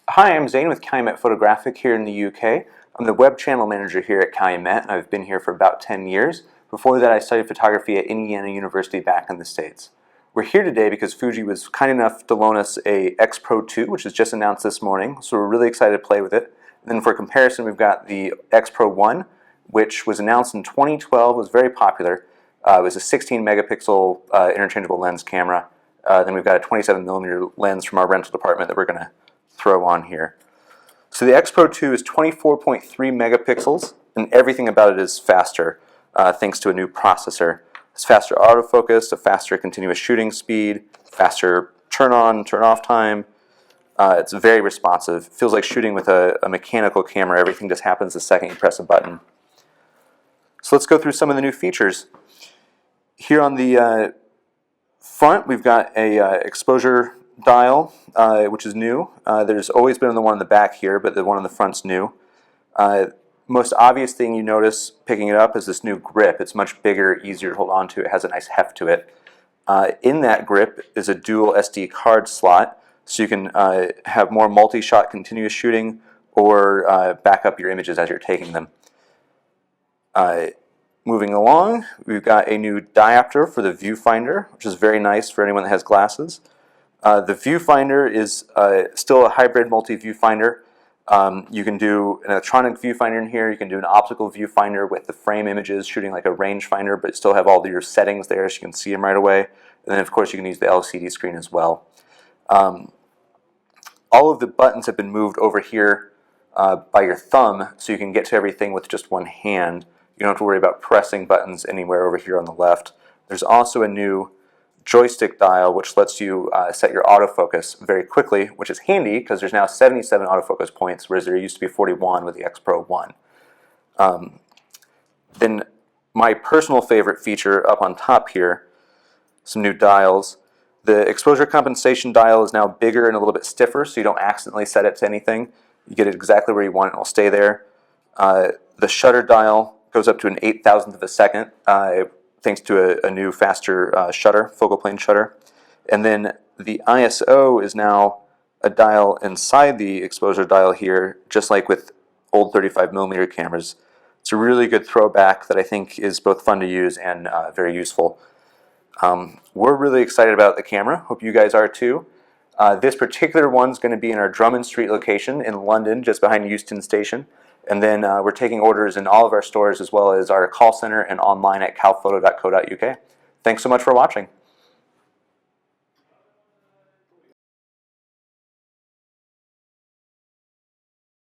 Hi, I'm Zane with Calumet Photographic here in the UK. I'm the web channel manager here at Calumet, and I've been here for about 10 years. Before that, I studied photography at Indiana University back in the States. We're here today because Fuji was kind enough to loan us a X-Pro2, which was just announced this morning, so we're really excited to play with it. And then for comparison, we've got the X-Pro1, which was announced in 2012, was very popular. It was a 16 megapixel interchangeable lens camera. Then we've got a 27 millimeter lens from our rental department that we're going to throw on here. So the X-Pro2 is 24.3 megapixels, and everything about it is faster thanks to a new processor. It's faster autofocus, a faster continuous shooting speed, faster turn on, turn off time. It's very responsive. It feels like shooting with a mechanical camera. Everything just happens the second you press a button. So let's go through some of the new features. Here on the front, we've got a exposure dial, which is new. There's always been the one on the back here, but the one on the front's new. Most obvious thing you notice picking it up is this new grip. It's much bigger, easier to hold on to. It has a nice heft to it. In that grip is a dual SD card slot, so you can have more multi-shot continuous shooting or back up your images as you're taking them. Moving along, we've got a new diopter for the viewfinder, which is very nice for anyone that has glasses. The viewfinder is still a hybrid multi-viewfinder. You can do an electronic viewfinder in here. You can do an optical viewfinder with the frame images, shooting like a rangefinder, but still have all your settings there so you can see them right away. And then, of course, you can use the LCD screen as well. All of the buttons have been moved over here by your thumb, so you can get to everything with just one hand. You don't have to worry about pressing buttons anywhere over here on the left. There's also a new joystick dial which lets you set your autofocus very quickly, which is handy because there's now 77 autofocus points, whereas there used to be 41 with the X-Pro1. Then my personal favorite feature up on top here, some new dials. The exposure compensation dial is now bigger and a little bit stiffer, so you don't accidentally set it to anything. You get it exactly where you want it and it'll stay there. The shutter dial goes up to an 8,000th of a second, thanks to a new faster shutter, focal plane shutter. And then the ISO is now a dial inside the exposure dial here, just like with old 35 millimeter cameras. It's a really good throwback that I think is both fun to use and very useful. We're really excited about the camera. Hope you guys are too. This particular one's going to be in our Drummond Street location in London, just behind Euston Station. And then we're taking orders in all of our stores as well as our call center and online at calphoto.co.uk. Thanks so much for watching.